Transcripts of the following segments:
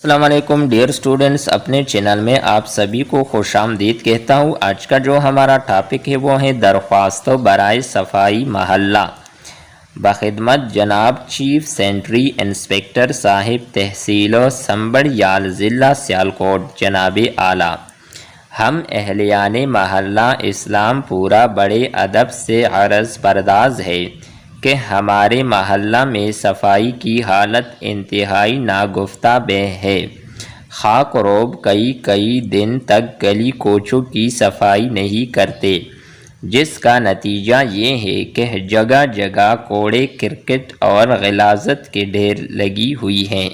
السلام علیکم dear students, اپنے چینل میں آپ سبھی کو خوش آمدید کہتا ہوں۔ آج کا جو ہمارا ٹاپک ہے وہ ہے درخواستوں برائے صفائی محلہ، بخدمت جناب چیف سینٹری انسپکٹر صاحب تحصیل و سنبڑیال ضلع سیالکوٹ جناب اعلیٰ۔ ہم اہلیان محلہ اسلام پورہ بڑے ادب سے عرض برداز ہے کہ ہمارے محلہ میں صفائی کی حالت انتہائی ناگفتہ بہ ہے۔ خاک روب کئی دن تک گلی کوچوں کی صفائی نہیں کرتے، جس کا نتیجہ یہ ہے کہ جگہ جگہ کوڑے کرکٹ اور غلاظت کے ڈھیر لگی ہوئی ہیں۔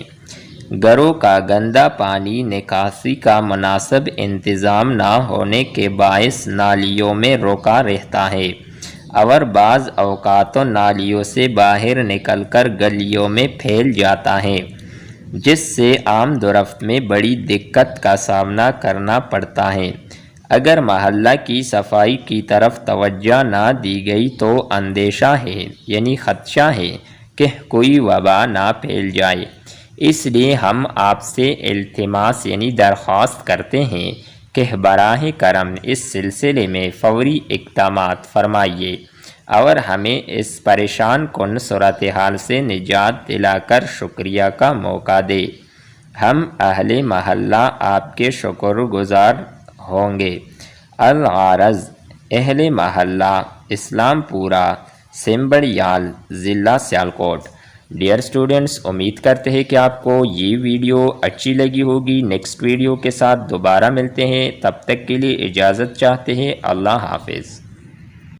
گھروں کا گندا پانی نکاسی کا مناسب انتظام نہ ہونے کے باعث نالیوں میں رکا رہتا ہے اور بعض اوقات نالیوں سے باہر نکل کر گلیوں میں پھیل جاتا ہے، جس سے آمد و رفت میں بڑی دقت کا سامنا کرنا پڑتا ہے۔ اگر محلہ کی صفائی کی طرف توجہ نہ دی گئی تو اندیشہ ہے، یعنی خدشہ ہے کہ کوئی وبا نہ پھیل جائے۔ اس لیے ہم آپ سے التماس یعنی درخواست کرتے ہیں کہ براہ کرم اس سلسلے میں فوری اقدامات فرمائیے اور ہمیں اس پریشان کن صورتحال سے نجات دلا کر شکریہ کا موقع دے۔ ہم اہل محلہ آپ کے شکر گزار ہوں گے۔ الغرض اہل محلہ اسلام پورہ سنبڑیال ضلع سیالکوٹ۔ ڈیئر اسٹوڈنٹس، امید کرتے ہیں کہ آپ کو یہ ویڈیو اچھی لگی ہوگی۔ نیکسٹ ویڈیو کے ساتھ دوبارہ ملتے ہیں، تب تک کے لیے اجازت چاہتے ہیں۔ اللہ حافظ۔